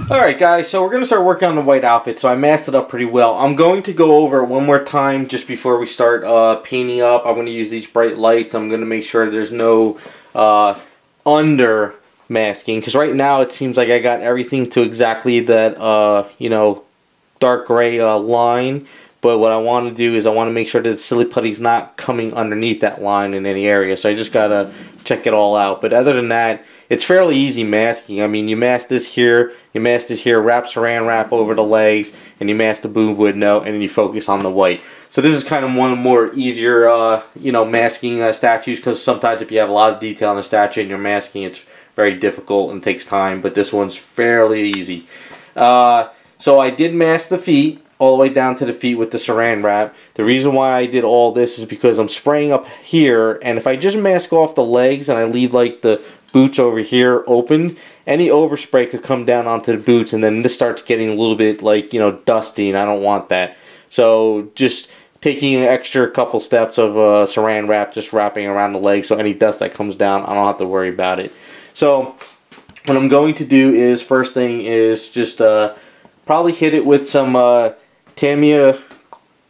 Alright guys, so we're going to start working on the white outfit, so I masked it up pretty well. I'm going to go over it one more time just before we start painting up. I'm going to use these bright lights. I'm going to make sure there's no under masking, because right now it seems like I got everything to exactly that, you know, dark gray line. But what I want to do is I want to make sure that the silly putty's not coming underneath that line in any area. So I just got to check it all out. But other than that, it's fairly easy masking. I mean, you mask this here, wrap saran wrap over the legs, and you mask the boob window, and then you focus on the white. So this is kind of one of the more easier, you know, masking statues, because sometimes if you have a lot of detail on a statue and you're masking, it's very difficult and takes time. But this one's fairly easy. So I did mask the feet all the way down to the feet with the saran wrap. The reason why I did all this is because I'm spraying up here, and if I just mask off the legs and I leave like the boots over here open, any overspray could come down onto the boots, and then this starts getting a little bit like, you know, dusty, and I don't want that. So just taking an extra couple steps of saran wrap, just wrapping around the legs, so any dust that comes down, I don't have to worry about it. So what I'm going to do is, first thing is just probably hit it with some Tamiya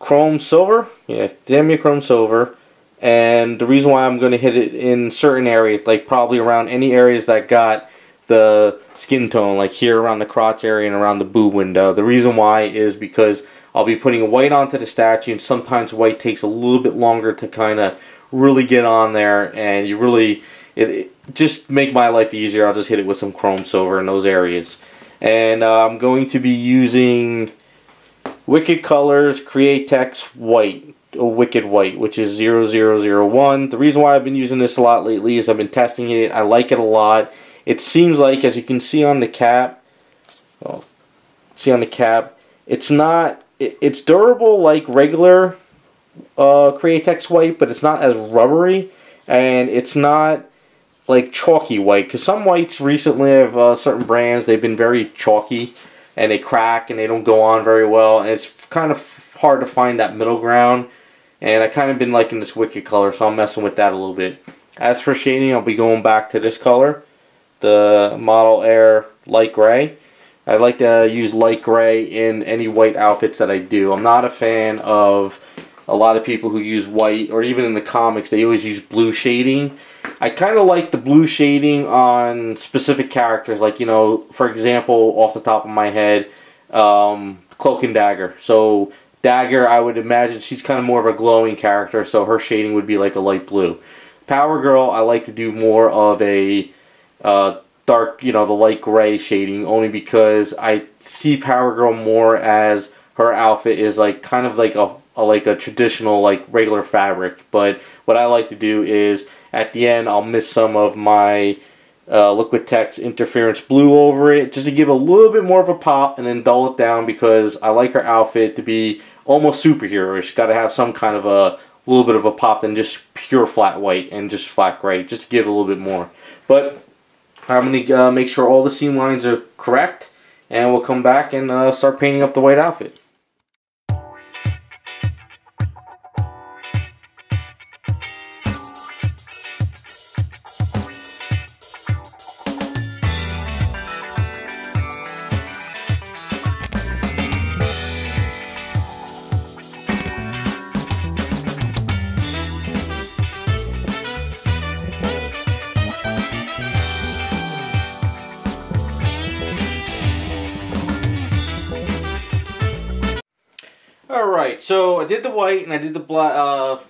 Chrome Silver. Yeah, Tamiya Chrome Silver. And the reason why I'm going to hit it in certain areas, like probably around any areas that got the skin tone, like here around the crotch area and around the boob window. The reason why is because I'll be putting white onto the statue, and sometimes white takes a little bit longer to kind of really get on there, and you really, it just make my life easier. I'll just hit it with some Chrome Silver in those areas. And I'm going to be using Wicked Colors Createx White, or Wicked White, which is 0001. The reason why I've been using this a lot lately is I've been testing it. I like it a lot. It seems like, as you can see on the cap, it's not, it's durable like regular Createx white, but it's not as rubbery, and it's not like chalky white, because some whites recently of certain brands, they've been very chalky, and they crack and they don't go on very well, and it's kind of hard to find that middle ground. And I kind of been liking this Wicked color, so I'm messing with that a little bit. As for shading, I'll be going back to this color, the Model Air Light Gray. I like to use light gray in any white outfits that I do. I'm not a fan of a lot of people who use white, or even in the comics, they always use blue shading. I kind of like the blue shading on specific characters, like, you know, for example, off the top of my head, Cloak and Dagger. So Dagger, I would imagine she's kind of more of a glowing character, so her shading would be like a light blue. Power Girl, I like to do more of a dark, you know, the light gray shading, only because I see Power Girl more as her outfit is like kind of like a traditional like regular fabric. But what I like to do is at the end I'll mist some of my Liquitex Interference Blue over it, just to give a little bit more of a pop, and then dull it down, because I like her outfit to be almost superhero-ish. Got to have some kind of a little bit of a pop than just pure flat white and just flat gray, just to give a little bit more. But I'm going to make sure all the seam lines are correct, and we'll come back and start painting up the white outfit. Alright, so I did the white and I did the black,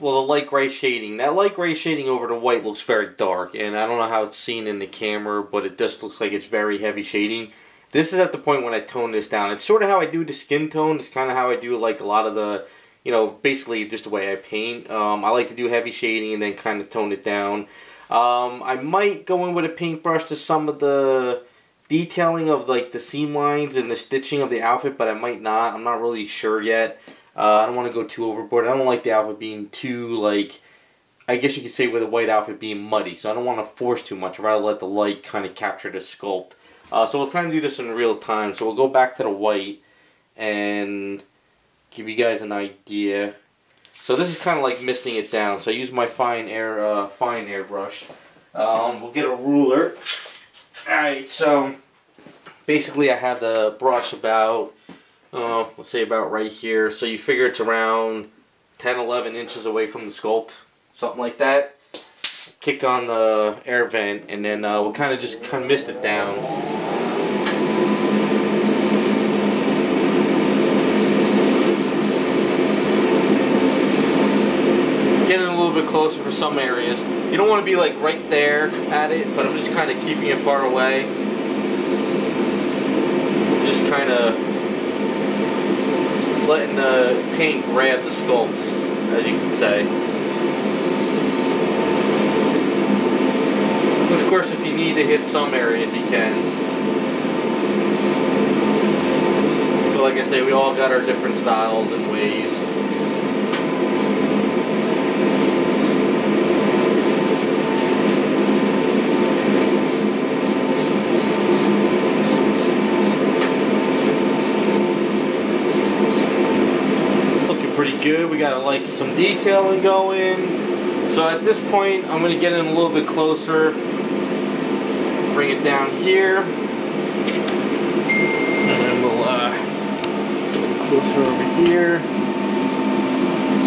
well, the light gray shading. That light gray shading over the white looks very dark, and I don't know how it's seen in the camera, but it just looks like it's very heavy shading. This is at the point when I tone this down. It's sort of how I do the skin tone. It's kind of how I do like a lot of the, you know, basically just the way I paint. I like to do heavy shading and then kind of tone it down. I might go in with a paintbrush to some of the detailing of like the seam lines and the stitching of the outfit, but I might not. I'm not really sure yet. I don't want to go too overboard. I don't like the outfit being too, like, I guess you could say with a white outfit being muddy, so I don't want to force too much. I'd rather let the light kind of capture the sculpt. So we'll kind of do this in real time. So we'll go back to the white and give you guys an idea. So this is kind of like misting it down. So I use my fine airbrush. We'll get a ruler. Alright, so basically I have the brush about, let's say about right here. So you figure it's around 10-11 inches away from the sculpt, something like that. Kick on the air vent, and then we'll kind of mist it down. Getting a little bit closer for some areas. You don't want to be like right there at it, but I'm just kind of keeping it far away. Just kind of letting the paint grab the sculpt, as you can say. Of course, if you need to hit some areas, you can. But like I say, we all got our different styles and ways. It's looking pretty good. We got like some detailing going. So at this point, I'm going to get in a little bit closer. Bring it down here, and then we'll get closer over here.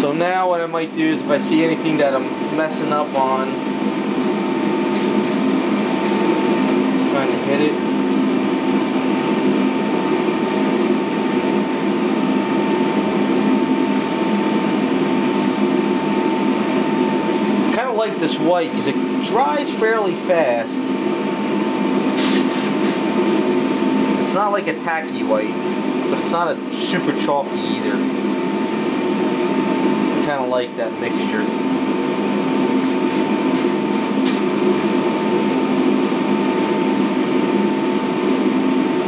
So now what I might do is if I see anything that I'm messing up on, trying to hit it. I kind of like this white because it dries fairly fast. It's not like a tacky white, but it's not a super chalky either. I kind of like that mixture.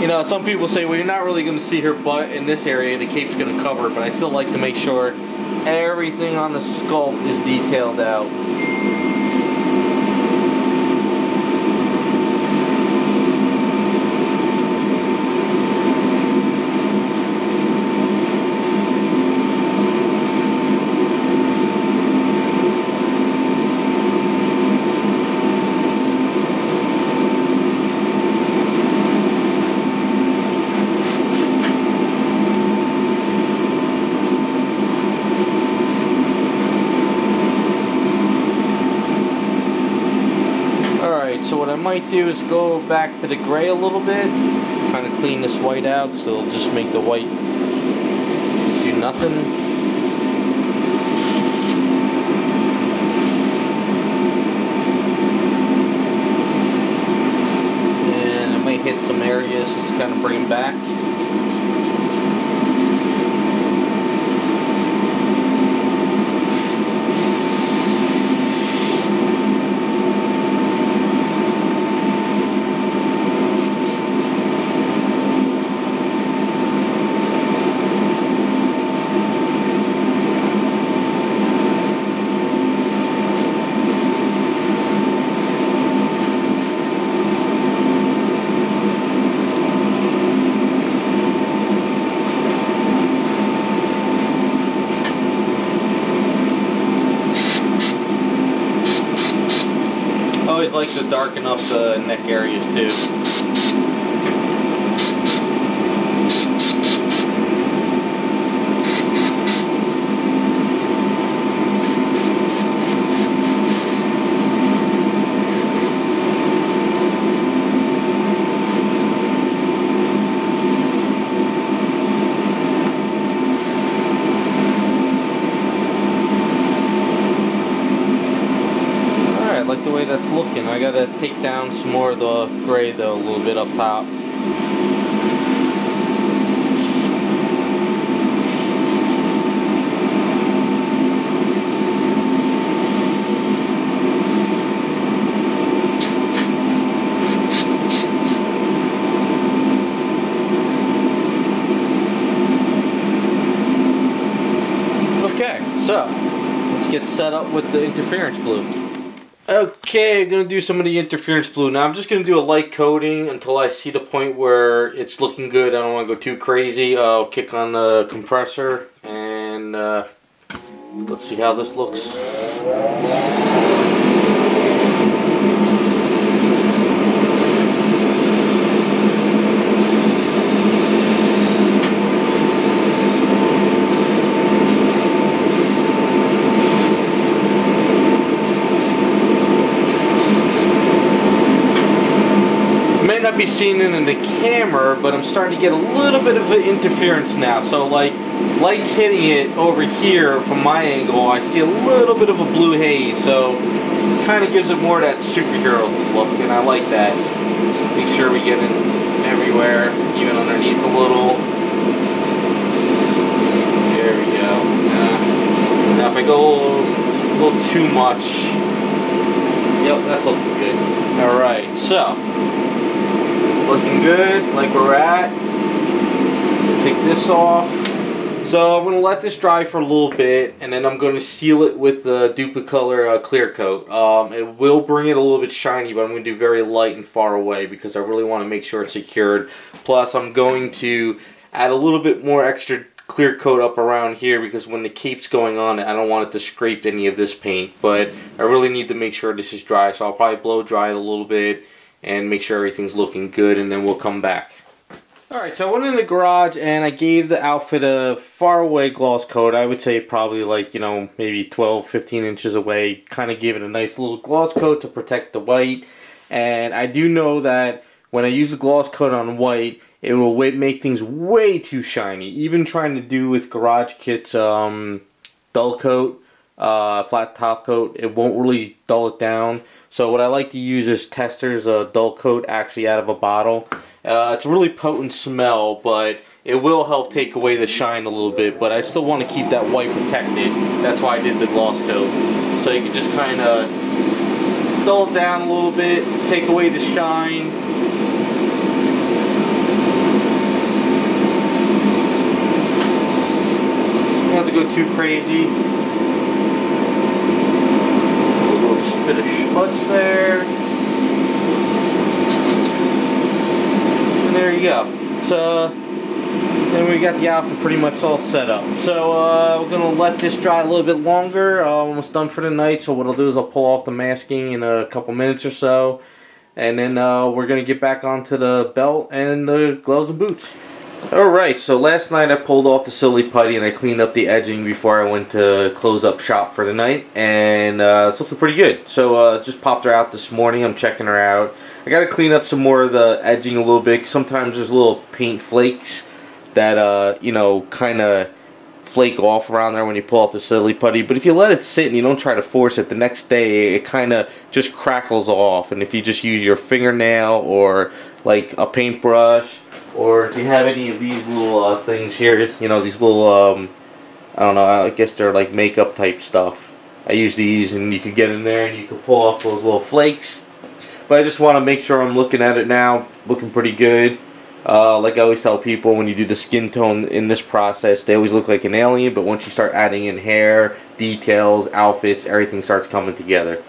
You know, some people say, well, you're not really going to see her butt in this area, the cape's going to cover it, but I still like to make sure everything on the sculpt is detailed out. So what I might do is go back to the gray a little bit, kind of clean this white out, so it'll just make the white do nothing. And I might hit some areas just to kind of bring them back. I always like to darken up the neck areas too. I like the way that's looking. I gotta take down some more of the gray though, a little bit up top. Okay, so let's get set up with the interference blue. Okay, I'm going to do some of the interference blue. Now I'm just going to do a light coating until I see the point where it's looking good. I don't want to go too crazy. I'll kick on the compressor and let's see how this looks. You may not be seeing it in the camera, but I'm starting to get a little bit of an interference now. So like lights hitting it over here from my angle, I see a little bit of a blue haze. So kind of gives it more of that superhero look, and I like that. Make sure we get it everywhere, even underneath a little. There we go. Now if I go a little too much, yep, that's looking good. Alright, so looking good, like we're at. Take this off. So I'm going to let this dry for a little bit, and then I'm going to seal it with the dupli-color clear coat. It will bring it a little bit shiny, but I'm going to do very light and far away because I really want to make sure it's secured. Plus I'm going to add a little bit more extra clear coat up around here because when the cape's going on, I don't want it to scrape any of this paint. But I really need to make sure this is dry, so I'll probably blow dry it a little bit and make sure everything's looking good, and then we'll come back. Alright, so I went in the garage and I gave the outfit a far away gloss coat. I would say probably like, you know, maybe 12-15 inches away. Kind of gave it a nice little gloss coat to protect the white. And I do know that when I use the gloss coat on white, it will make things way too shiny. Even trying to do with Garage Kit's dull coat, flat top coat, it won't really dull it down. So what I like to use is Tester's dull coat actually out of a bottle. It's a really potent smell, but it will help take away the shine a little bit, but I still want to keep that white protected. That's why I did the gloss coat. So you can just kind of dull it down a little bit, take away the shine. You don't have to go too crazy. A little bit of schmutz there. There you go. So then we got the outfit pretty much all set up. So we're gonna let this dry a little bit longer. Almost done for the night. So what I'll do is I'll pull off the masking in a couple minutes or so, and then we're gonna get back onto the belt and the gloves and boots. Alright, so last night I pulled off the silly putty and I cleaned up the edging before I went to close up shop for the night, and it's looking pretty good. So just popped her out this morning. I'm checking her out. I gotta clean up some more of the edging a little bit. Sometimes there's little paint flakes that you know, kind of flake off around there when you pull off the silly putty. But if you let it sit and you don't try to force it, the next day it kind of just crackles off. And if you just use your fingernail or like a paintbrush, or if you have any of these little things here, you know, these little I don't know, I guess they're like makeup type stuff. I use these, and you can get in there and you can pull off those little flakes. But I just want to make sure I'm looking at it now, looking pretty good. Like I always tell people, when you do the skin tone in this process, they always look like an alien, but once you start adding in hair, details, outfits, everything starts coming together.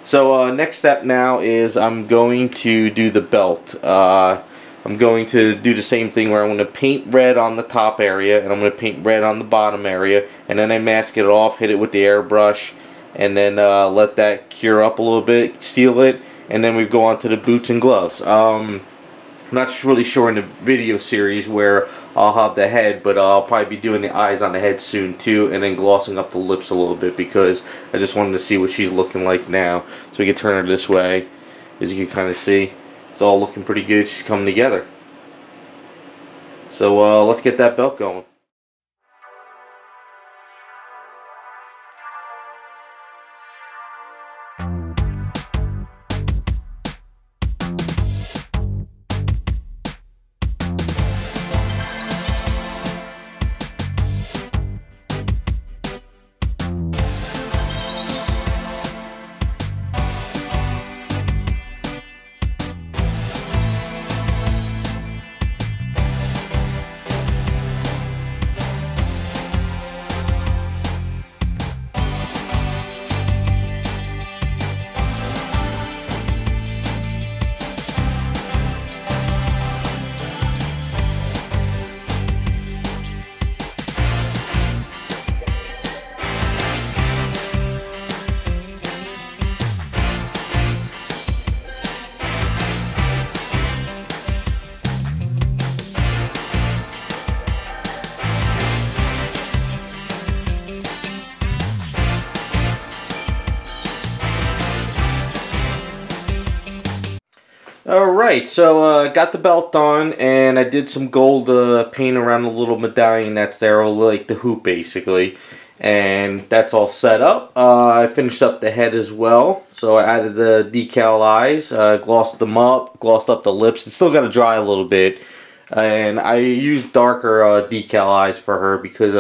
So next step now is I'm going to do the belt. I'm going to do the same thing where I'm going to paint red on the top area, and I'm going to paint red on the bottom area, and then I mask it off, hit it with the airbrush, and then let that cure up a little bit, seal it, and then we go on to the boots and gloves. I'm not really sure in the video series where I'll have the head, but I'll probably be doing the eyes on the head soon too, and then glossing up the lips a little bit because I just wanted to see what she's looking like now. So we can turn her this way, as you can kind of see. It's all looking pretty good. She's coming together. So let's get that belt going. Alright, so got the belt on, and I did some gold paint around the little medallion that's there, like the hoop basically. And that's all set up. I finished up the head as well. So I added the decal eyes, glossed them up, glossed up the lips. It's still got to dry a little bit. And I used darker decal eyes for her because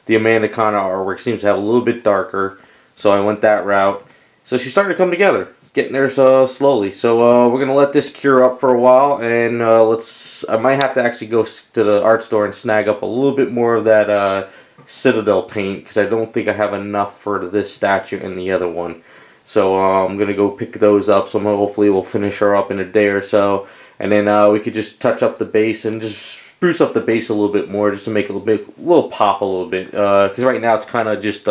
the Amanda Connor artwork seems to have a little bit darker. So I went that route. So she started to come together. Getting there slowly. So we're going to let this cure up for a while. And I might have to actually go to the art store and snag up a little bit more of that Citadel paint, because I don't think I have enough for this statue and the other one. So I'm going to go pick those up. So hopefully we'll finish her up in a day or so. And then we could just touch up the base and just spruce up the base a little bit more, just to make it a little pop a little bit. Because right now it's kind of just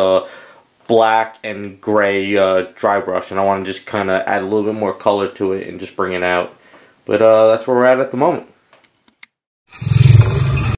black and gray dry brush, and I want to just kind of add a little bit more color to it and just bring it out. But that's where we're at the moment.